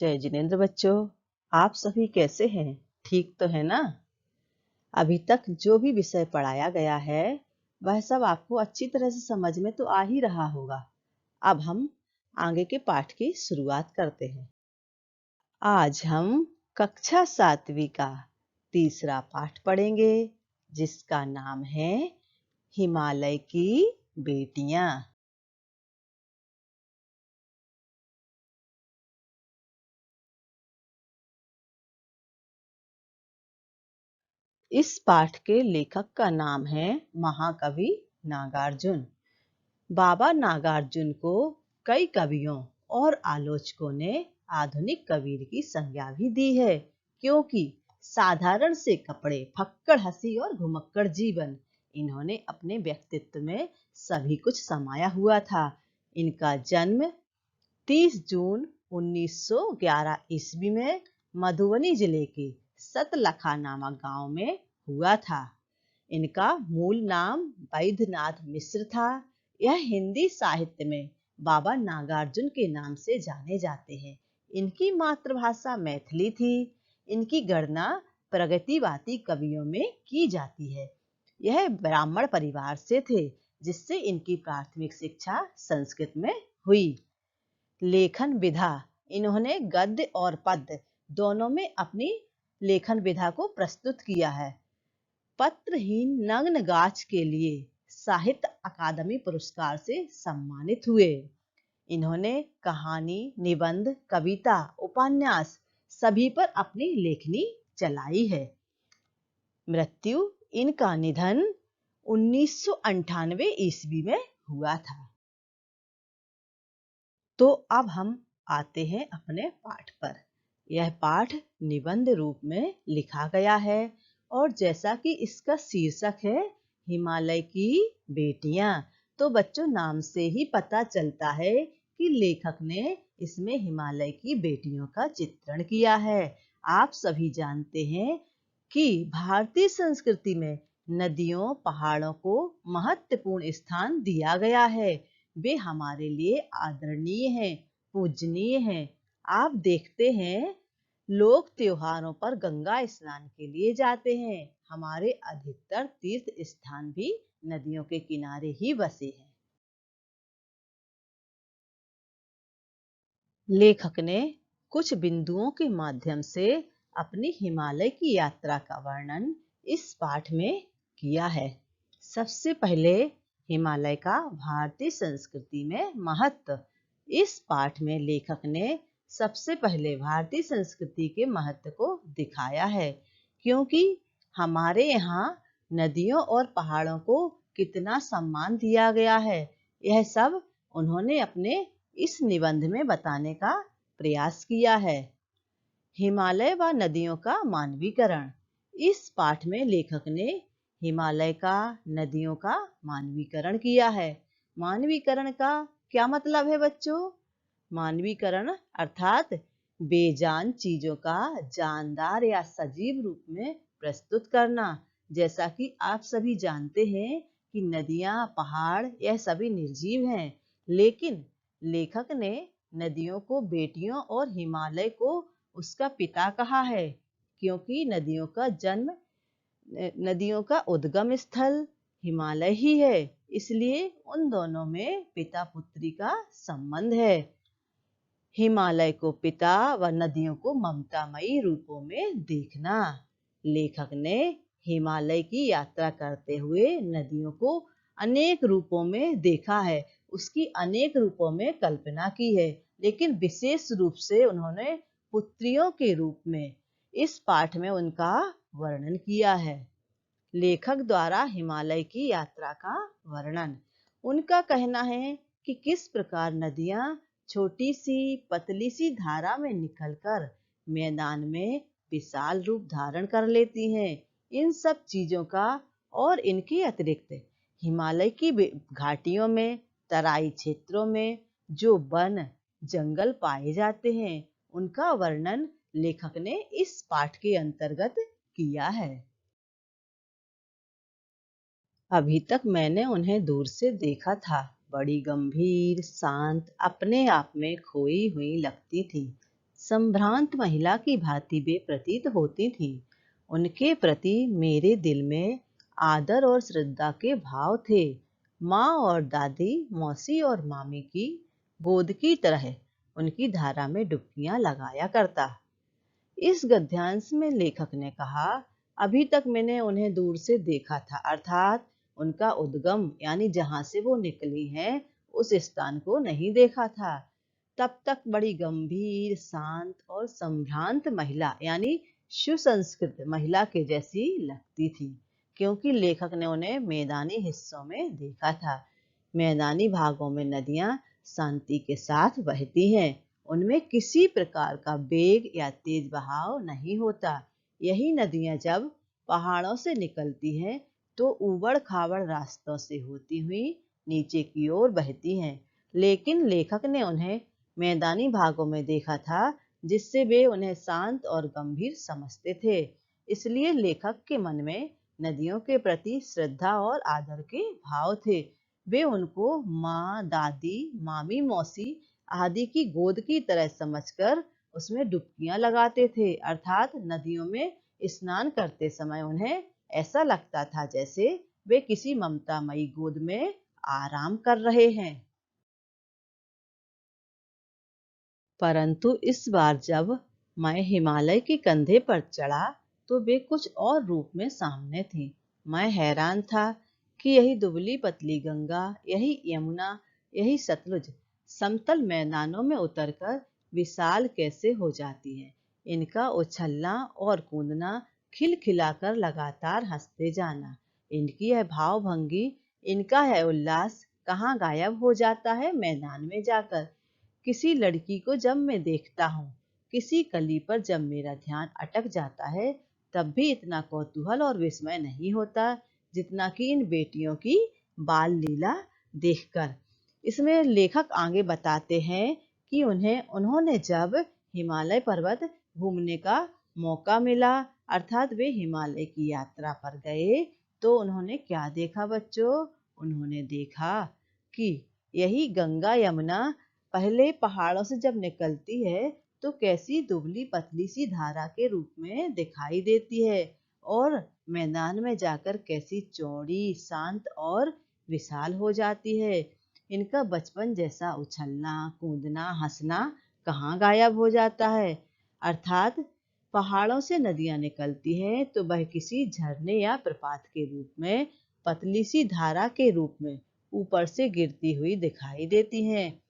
जय जिनेन्द्र बच्चों, आप सभी कैसे हैं? ठीक तो है ना? अभी तक जो भी विषय पढ़ाया गया है वह सब आपको अच्छी तरह से समझ में तो आ ही रहा होगा। अब हम आगे के पाठ की शुरुआत करते हैं। आज हम कक्षा 7वीं का तीसरा पाठ पढ़ेंगे जिसका नाम है हिमालय की बेटियां। इस पाठ के लेखक का नाम है महाकवि नागार्जुन। बाबा नागार्जुन को कई कवियों और आलोचकों ने आधुनिक कवि की संज्ञा भी दी है, क्योंकि साधारण से कपड़े, फक्कड़ हंसी और घुमक्कड़ जीवन, इन्होंने अपने व्यक्तित्व में सभी कुछ समाया हुआ था। इनका जन्म 30 जून 1911 ईस्वी में मधुबनी जिले के सतलखा नामक गांव में हुआ था। इनका मूल नाम वैद्यनाथ मिश्र था। यह हिंदी साहित्य में बाबा नागार्जुन के नाम से जाने जाते हैं। इनकी मातृभाषा मैथिली थी। इनकी गणना प्रगतिवादी कवियों में की जाती है। यह ब्राह्मण परिवार से थे, जिससे इनकी प्राथमिक शिक्षा संस्कृत में हुई। लेखन विधा, इन्होंने गद्य और पद्य दोनों में अपनी लेखन विधा को प्रस्तुत किया है। पत्रहीन नग्न गाछ के लिए साहित्य अकादमी पुरस्कार से सम्मानित हुए। इन्होंने कहानी, निबंध, कविता, उपन्यास सभी पर अपनी लेखनी चलाई है। मृत्यु, इनका निधन 1998 ईस्वी में हुआ था। तो अब हम आते हैं अपने पाठ पर। यह पाठ निबंध रूप में लिखा गया है और जैसा कि इसका शीर्षक है हिमालय की बेटियां, तो बच्चों नाम से ही पता चलता है कि लेखक ने इसमें हिमालय की बेटियों का चित्रण किया है। आप सभी जानते हैं कि भारतीय संस्कृति में नदियों, पहाड़ों को महत्वपूर्ण स्थान दिया गया है। वे हमारे लिए आदरणीय हैं, पूजनीय हैं। आप देखते हैं लोग त्योहारों पर गंगा स्नान के लिए जाते हैं। हमारे अधिकतर तीर्थ स्थान भी नदियों के किनारे ही बसे हैं। लेखक ने कुछ बिंदुओं के माध्यम से अपनी हिमालय की यात्रा का वर्णन इस पाठ में किया है। सबसे पहले हिमालय का भारतीय संस्कृति में महत्व। इस पाठ में लेखक ने सबसे पहले भारतीय संस्कृति के महत्व को दिखाया है, क्योंकि हमारे यहाँ नदियों और पहाड़ों को कितना सम्मान दिया गया है, यह सब उन्होंने अपने इस निबंध में बताने का प्रयास किया है। हिमालय व नदियों का मानवीकरण। इस पाठ में लेखक ने हिमालय का, नदियों का मानवीकरण किया है। मानवीकरण का क्या मतलब है बच्चों? मानवीकरण अर्थात बेजान चीजों का जानदार या सजीव रूप में प्रस्तुत करना। जैसा कि आप सभी जानते हैं कि नदियां, पहाड़ यह सभी निर्जीव हैं, लेकिन लेखक ने नदियों को बेटियों और हिमालय को उसका पिता कहा है, क्योंकि नदियों का उद्गम स्थल हिमालय ही है। इसलिए उन दोनों में पिता पुत्री का संबंध है। हिमालय को पिता व नदियों को ममतामयी रूपों में देखना। लेखक ने हिमालय की यात्रा करते हुए नदियों को अनेक रूपों में देखा है, उसकी अनेक रूपों में कल्पना की है, लेकिन विशेष रूप से उन्होंने पुत्रियों के रूप में इस पाठ में उनका वर्णन किया है। लेखक द्वारा हिमालय की यात्रा का वर्णन। उनका कहना है कि किस प्रकार नदियां छोटी सी पतली सी धारा में निकलकर मैदान में विशाल रूप धारण कर लेती हैं। इन सब चीजों का और इनके अतिरिक्त हिमालय की घाटियों में, तराई क्षेत्रों में जो वन जंगल पाए जाते हैं, उनका वर्णन लेखक ने इस पाठ के अंतर्गत किया है। अभी तक मैंने उन्हें दूर से देखा था। बड़ी गंभीर, शांत, अपने आप में खोई हुई लगती थी। संभ्रांत महिला की भांति वे प्रतीत होती थीं। उनके प्रति मेरे दिल में आदर और श्रद्धा के भाव थे। माँ और दादी, मौसी और मामी की गोद की तरह उनकी धारा में डुबकियां लगाया करता। इस गद्यांश में लेखक ने कहा, अभी तक मैंने उन्हें दूर से देखा था, अर्थात उनका उद्गम यानी जहां से वो निकली हैं उस स्थान को नहीं देखा था। तब तक बड़ी गंभीर, शांत और संभ्रांत महिला यानी सुसंस्कृत महिला के जैसी लगती थी, क्योंकि लेखक ने उन्हें मैदानी हिस्सों में देखा था। मैदानी भागों में नदियां शांति के साथ बहती हैं। उनमें किसी प्रकार का वेग या तेज बहाव नहीं होता। यही नदियां जब पहाड़ों से निकलती हैं तो ऊबड़ खाबड़ रास्तों से होती हुई नीचे की ओर बहती हैं। लेकिन लेखक ने उन्हें मैदानी भागों में देखा था, जिससे वे उन्हें शांत और गंभीर समझते थे। इसलिए लेखक के मन में नदियों के प्रति श्रद्धा और आदर के भाव थे। वे उनको माँ, दादी, मामी, मौसी आदि की गोद की तरह समझकर उसमें डुबकियां लगाते थे, अर्थात नदियों में स्नान करते समय उन्हें ऐसा लगता था जैसे वे किसी ममतामयी गोद में आराम कर रहे हैं। परंतु इस बार जब मैं हिमालय के कंधे पर चढ़ा तो वे कुछ और रूप में सामने थी। मैं हैरान था कि यही दुबली पतली गंगा, यही यमुना, यही सतलुज समतल मैदानों में उतरकर विशाल कैसे हो जाती है। इनका उछलना और कूदना, खिलखिलाकर लगातार हंसते जाना, इनकी यह भाव भंगी, इनका है उल्लास कहाँ गायब हो जाता है मैदान में जाकर। किसी लड़की को जब मैं देखता हूँ, किसी कली पर जब मेरा ध्यान अटक जाता है, तब भी इतना कौतूहल और विस्मय नहीं होता जितना कि इन बेटियों की बाल लीला देखकर। इसमें लेखक आगे बताते हैं कि उन्होंने जब हिमालय पर्वत घूमने का मौका मिला, अर्थात वे हिमालय की यात्रा पर गए, तो उन्होंने क्या देखा बच्चों? उन्होंने देखा कि यही गंगा यमुना पहले पहाड़ों से जब निकलती है तो कैसी दुबली पतली सी धारा के रूप में दिखाई देती है, और मैदान में जाकर कैसी चौड़ी, शांत और विशाल हो जाती है। इनका बचपन जैसा उछलना, कूदना, हंसना कहाँ गायब हो जाता है। अर्थात पहाड़ों से नदियां निकलती हैं तो वह किसी झरने या प्रपात के रूप में, पतली सी धारा के रूप में ऊपर से गिरती हुई दिखाई देती हैं।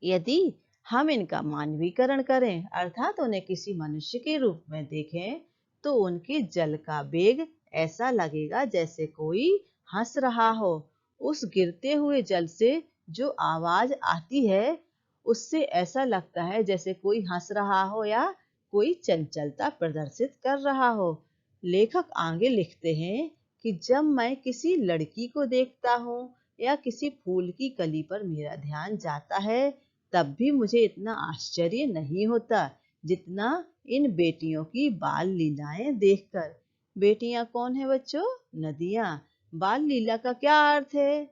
यदि हम इनका मानवीकरण करें, अर्थात उन्हें किसी मनुष्य के रूप में देखें, तो उनके जल का वेग ऐसा लगेगा जैसे कोई हंस रहा हो। उस गिरते हुए जल से जो आवाज आती है, उससे ऐसा लगता है जैसे कोई हंस रहा हो या कोई चंचलता प्रदर्शित कर रहा हो। लेखक आगे लिखते हैं कि जब मैं किसी लड़की को देखता हूँ या किसी फूल की कली पर मेरा ध्यान जाता है, तब भी मुझे इतना आश्चर्य नहीं होता जितना इन बेटियों की बाल लीलाएं देखकर। बेटियां कौन है बच्चों? नदियां। बाल लीला का क्या अर्थ है?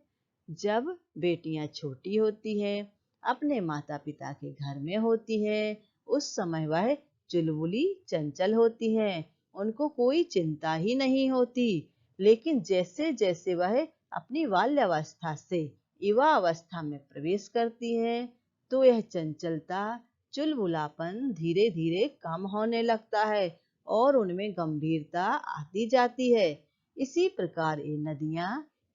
जब बेटियां छोटी होती हैं, अपने माता पिता के घर में होती हैं, उस समय वह चुलबुली चंचल होती हैं, उनको कोई चिंता ही नहीं होती। लेकिन जैसे जैसे वह अपनी बाल्यावस्था से युवा अवस्था में प्रवेश करती हैं, तो यह चंचलता, चुलबुलापन धीरे धीरे कम होने लगता है और उनमें गंभीरता आती जाती है। इसी प्रकार ये नदियां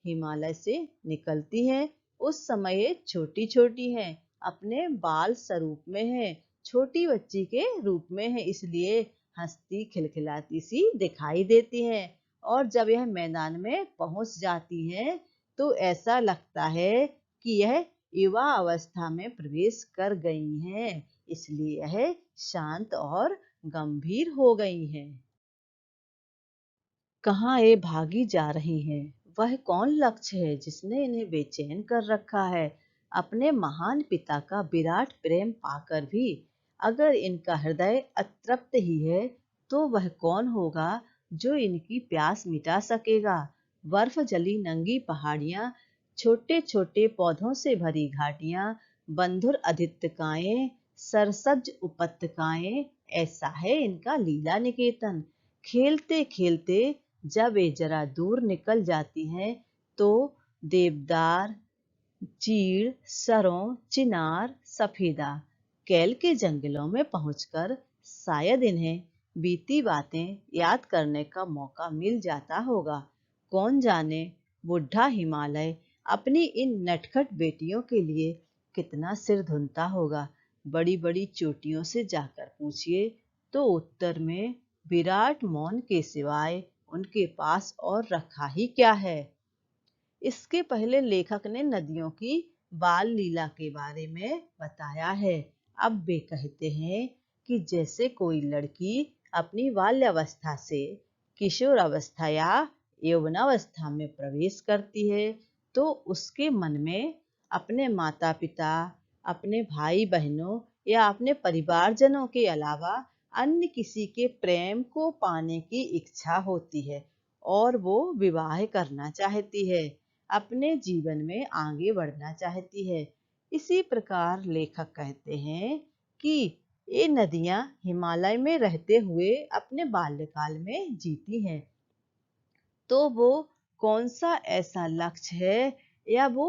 हिमालय से निकलती हैं, उस समय ये छोटी छोटी हैं, अपने बाल स्वरूप में हैं, छोटी बच्ची के रूप में है, इसलिए हंसती खिलखिलाती सी दिखाई देती हैं। और जब यह मैदान में पहुंच जाती हैं, तो ऐसा लगता है कि यह युवा अवस्था में प्रवेश कर गई हैं, इसलिए यह शांत और गंभीर हो गई हैं। कहाँ ये भागी जा रही हैं? वह कौन लक्ष्य है जिसने इन्हें बेचैन कर रखा है? अपने महान पिता का विराट प्रेम पाकर भी अगर इनका हृदय अतृप्त ही है, तो वह कौन होगा जो इनकी प्यास मिटा सकेगा? बर्फ जली नंगी पहाड़ियां, छोटे छोटे पौधों से भरी घाटियां, बंधुर आदित्यकाएं, सरसब्ज उपत्यकाएं, ऐसा है इनका लीला निकेतन। खेलते खेलते जब ये जरा दूर निकल जाती हैं तो देवदार, चीड़, सरों, चिनार, सफेदा, कैल के जंगलों में पहुंचकर शायद इन्हें बीती बातें याद करने का मौका मिल जाता होगा। कौन जाने बुढ़ा हिमालय अपनी इन नटखट बेटियों के लिए कितना सिर धुनता होगा। बड़ी बड़ी चोटियों से जाकर पूछिए तो उत्तर में विराट मौन के सिवाय उनके पास और रखा ही क्या है। इसके पहले लेखक ने नदियों की बाल लीला के बारे में बताया है। अब वे कहते हैं कि जैसे कोई लड़की अपनी बाल्यावस्था से किशोरावस्था या यौवनावस्था में प्रवेश करती है तो उसके मन में अपने माता पिता, अपने भाई बहनों या अपने परिवारजनों के अलावा अन्य किसी के प्रेम को पाने की इच्छा होती है और वो विवाह करना चाहती है, अपने जीवन में आगे बढ़ना चाहती है। इसी प्रकार लेखक कहते हैं कि ये नदियां हिमालय में रहते हुए अपने बाल्यकाल में जीती हैं। तो वो कौन सा ऐसा लक्ष्य है या वो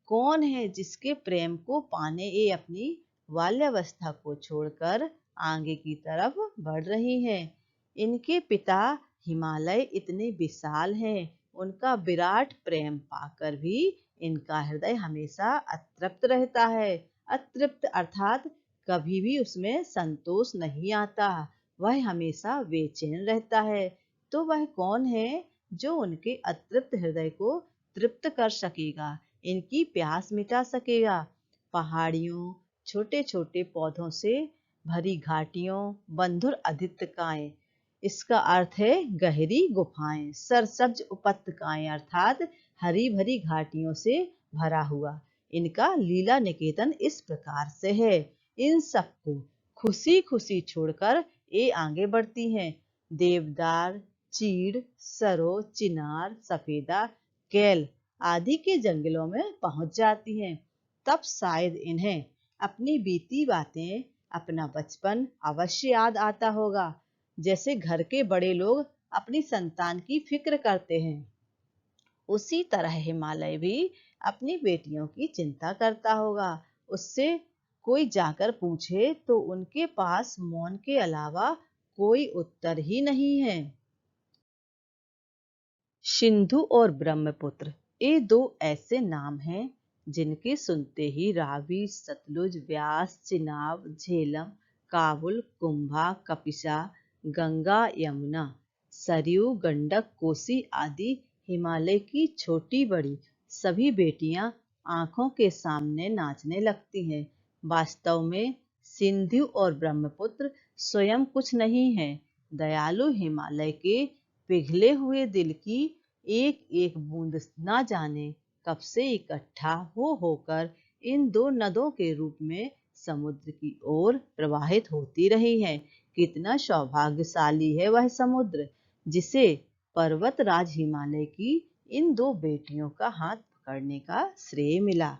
कौन है जिसके प्रेम को पाने ये अपनी बाल्यावस्था को छोड़कर आगे की तरफ बढ़ रही हैं। इनके पिता हिमालय इतने विशाल हैं, उनका विराट प्रेम पाकर भी इनका हृदय हमेशा अतृप्त रहता है। अतृप्त अर्थात कभी भी उसमें संतोष नहीं आता, वह हमेशा बेचैन रहता है। तो वह कौन है जो उनके अतृप्त हृदय को तृप्त कर सकेगा, इनकी प्यास मिटा सकेगा। पहाड़ियों, छोटे छोटे पौधों से भरी घाटियों, बंधुर अधित्यकाएं, इसका अर्थ है गहरी गुफाएं, सरसब्ज उपत्यकाएं अर्थात हरी भरी घाटियों से भरा हुआ इनका लीला निकेतन इस प्रकार से है। इन सबको खुशी खुशी छोड़कर ये आगे बढ़ती हैं। देवदार, चीड़, सरो, चिनार, सफेदा, कैल आदि के जंगलों में पहुंच जाती हैं। तब शायद इन्हें अपनी बीती बातें, अपना बचपन अवश्य याद आता होगा, जैसे घर के बड़े लोग अपनी संतान की फिक्र करते हैं। उसी तरह हिमालय भी अपनी बेटियों की चिंता करता होगा। उससे कोई जाकर पूछे तो उनके पास मौन के अलावा कोई उत्तर ही नहीं है। सिंधु और ब्रह्मपुत्र, ये दो ऐसे नाम हैं जिनके सुनते ही रावी, सतलुज, व्यास, चिनाब, झेलम, काबुल, कुंभा, कपिशा, गंगा, यमुना, सरयू, गंडक, कोसी आदि हिमालय की छोटी बड़ी सभी बेटियां आंखों के सामने नाचने लगती हैं। वास्तव में सिंधु और ब्रह्मपुत्र स्वयं कुछ नहीं है। दयालु हिमालय के पिघले हुए दिल की एक एक बूंद ना जाने कब से इकट्ठा होकर इन दो नदों के रूप में समुद्र की ओर प्रवाहित होती रही है। कितना सौभाग्यशाली है वह समुद्र, जिसे पर्वत राज हिमालय की इन दो बेटियों का हाथ पकड़ने का श्रेय मिला।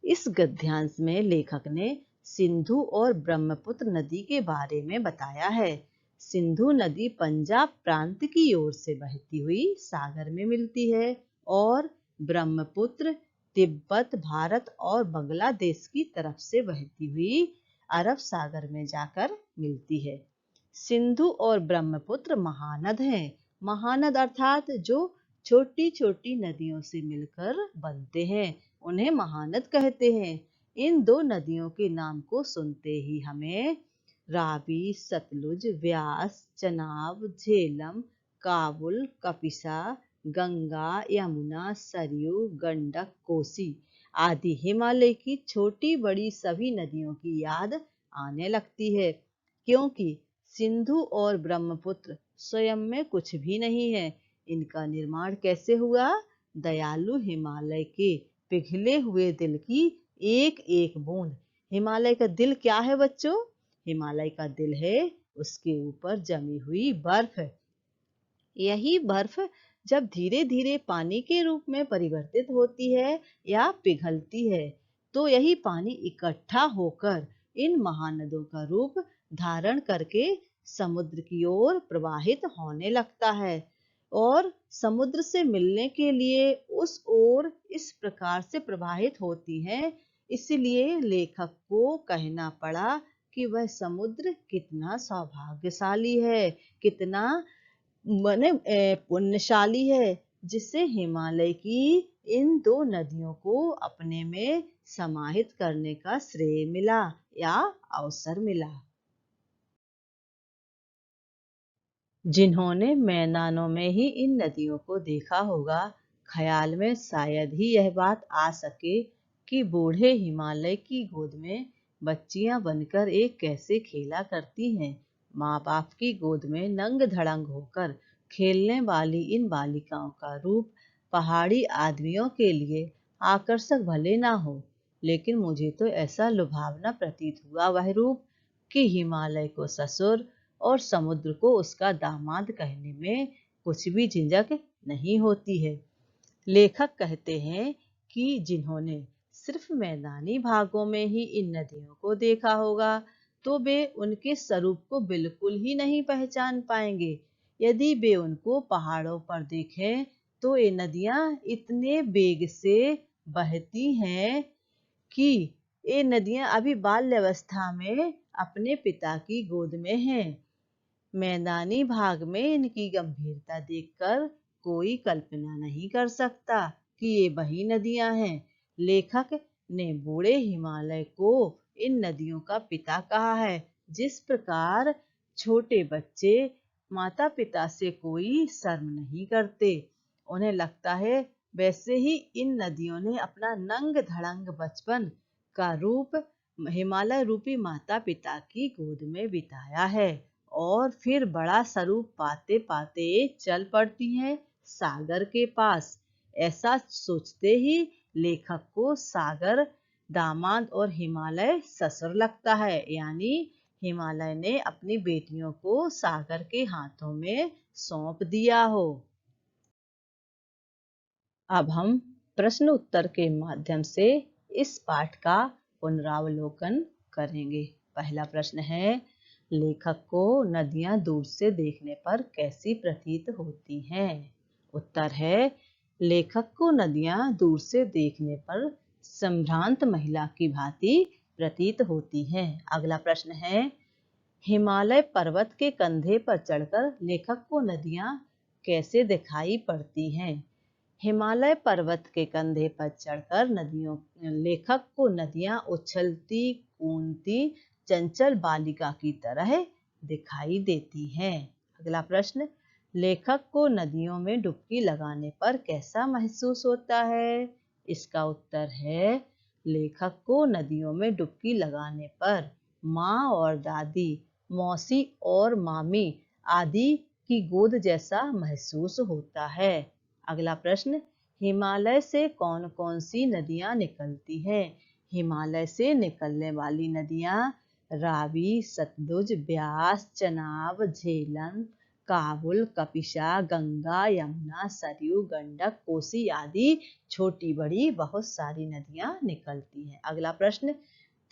इस गद्यांश में लेखक ने सिंधु और ब्रह्मपुत्र नदी के बारे में बताया है। सिंधु नदी पंजाब प्रांत की ओर से बहती हुई सागर में मिलती है और ब्रह्मपुत्र तिब्बत, भारत और बांग्लादेश की तरफ से बहती हुई अरब सागर में जाकर मिलती है। सिंधु और ब्रह्मपुत्र महानद हैं। महानद अर्थात जो छोटी छोटी नदियों से मिलकर बनते हैं, उन्हें महानद कहते हैं। इन दो नदियों के नाम को सुनते ही हमें रावी, सतलुज, व्यास, चनाब, झेलम, काबुल, कपिशा, गंगा, यमुना, सरयू, गंडक, कोसी आदि हिमालय की छोटी बड़ी सभी नदियों की याद आने लगती है, क्योंकि सिंधु और ब्रह्मपुत्र स्वयं में कुछ भी नहीं है। इनका निर्माण कैसे हुआ? दयालु हिमालय के पिघले हुए दिल की एक एक बूंद। हिमालय का दिल क्या है बच्चों? हिमालय का दिल है उसके ऊपर जमी हुई बर्फ। यही बर्फ जब धीरे धीरे पानी के रूप में परिवर्तित होती है या पिघलती है, तो यही पानी इकट्ठा होकर इन महानदों का रूप धारण करके समुद्र की ओर प्रवाहित होने लगता है और समुद्र से मिलने के लिए उस ओर इस प्रकार से प्रवाहित होती है। इसलिए लेखक को कहना पड़ा कि वह समुद्र कितना सौभाग्यशाली है, कितना पुण्यशाली है, जिसे हिमालय की इन दो नदियों को अपने में समाहित करने का श्रेय मिला या अवसर मिला। जिन्होंने मैदानों में ही इन नदियों को देखा होगा, ख्याल में शायद ही यह बात आ सके कि बूढ़े हिमालय की गोद में बच्चियां बनकर एक कैसे खेला करती हैं। माँ बाप की गोद में नंग धड़ंग होकर खेलने वाली इन बालिकाओं का रूप पहाड़ी आदमियों के लिए आकर्षक भले ना हो, लेकिन मुझे तो ऐसा लुभावना प्रतीत हुआ वह रूप कि हिमालय को ससुर और समुद्र को उसका दामाद कहने में कुछ भी झिझक नहीं होती है। लेखक कहते हैं कि जिन्होंने सिर्फ मैदानी भागों में ही इन नदियों को देखा होगा, तो वे उनके स्वरूप को बिल्कुल ही नहीं पहचान पाएंगे। यदि वे उनको पहाड़ों पर देखें, तो ये नदियां इतने वेग से बहती हैं कि ये नदियां अभी बाल्यावस्था में अपने पिता की गोद में हैं। मैदानी भाग में इनकी गंभीरता देखकर कोई कल्पना नहीं कर सकता कि ये वही नदियां हैं। लेखक ने बूढ़े हिमालय को इन नदियों का पिता कहा है। जिस प्रकार छोटे बच्चे माता पिता से कोई शर्म नहीं करते, उन्हें लगता है वैसे ही इन नदियों ने अपना नंग धड़ंग बचपन का रूप हिमालय रूपी माता पिता की गोद में बिताया है और फिर बड़ा स्वरूप पाते पाते चल पड़ती हैं सागर के पास। ऐसा सोचते ही लेखक को सागर दामाद और हिमालय ससुर लगता है, यानी हिमालय ने अपनी बेटियों को सागर के हाथों में सौंप दिया हो। अब हम प्रश्न उत्तर के माध्यम से इस पाठ का पुनरावलोकन करेंगे। पहला प्रश्न है, लेखक को नदियां दूर से देखने पर कैसी प्रतीत होती हैं? उत्तर है, लेखक को नदियां दूर से देखने पर संभ्रांत महिला की भांति प्रतीत होती हैं। अगला प्रश्न है, हिमालय पर्वत के कंधे पर चढ़कर लेखक को नदियां कैसे दिखाई पड़ती हैं? हिमालय पर्वत के कंधे पर चढ़कर लेखक को नदियां उछलती कूदती चंचल बालिका की तरह दिखाई देती हैं। अगला प्रश्न, लेखक को नदियों में डुबकी लगाने पर कैसा महसूस होता है? इसका उत्तर है, लेखक को नदियों में डुबकी लगाने पर माँ और दादी, मौसी और मामी आदि की गोद जैसा महसूस होता है। अगला प्रश्न, हिमालय से कौन कौन सी नदियां निकलती हैं? हिमालय से निकलने वाली नदियां रावी, सतलुज, ब्यास, चनाब, झेलम, काबुल, कपिशा, गंगा, यमुना, सरयू, गंडक, कोसी आदि छोटी बड़ी बहुत सारी नदियां निकलती हैं। अगला प्रश्न,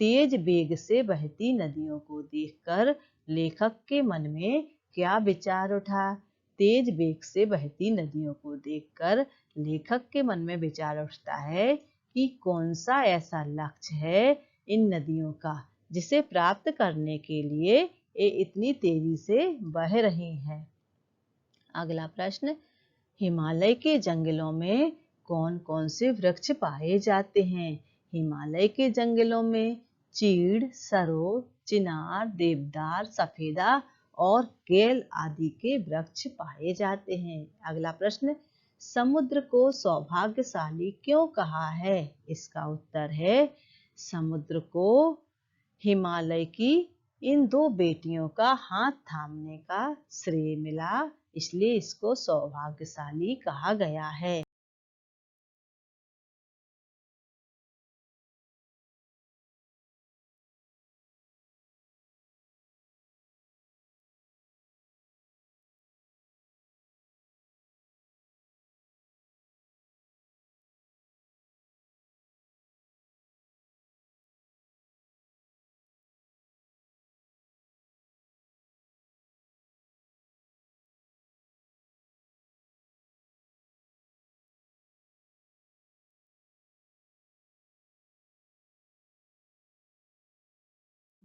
तेज वेग से बहती नदियों को देखकर लेखक के मन में क्या विचार उठा? तेज वेग से बहती नदियों को देखकर लेखक के मन में विचार उठता है कि कौन सा ऐसा लक्ष्य है इन नदियों का जिसे प्राप्त करने के लिए ये इतनी तेजी से बह रही हैं। अगला प्रश्न, हिमालय के जंगलों में कौन कौन से वृक्ष पाए जाते हैं? हिमालय के जंगलों में चीड़, सरो, चिनार, देवदार, सफेदा और केल आदि के वृक्ष पाए जाते हैं। अगला प्रश्न, समुद्र को सौभाग्यशाली क्यों कहा है? इसका उत्तर है, समुद्र को हिमालय की इन दो बेटियों का हाथ थामने का श्रेय मिला, इसलिए इसको सौभाग्यशाली कहा गया है।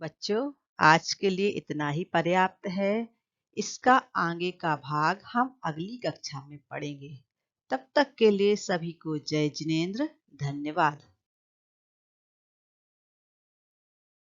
बच्चों, आज के लिए इतना ही पर्याप्त है। इसका आगे का भाग हम अगली कक्षा में पढ़ेंगे। तब तक के लिए सभी को जय जिनेंद्र। धन्यवाद।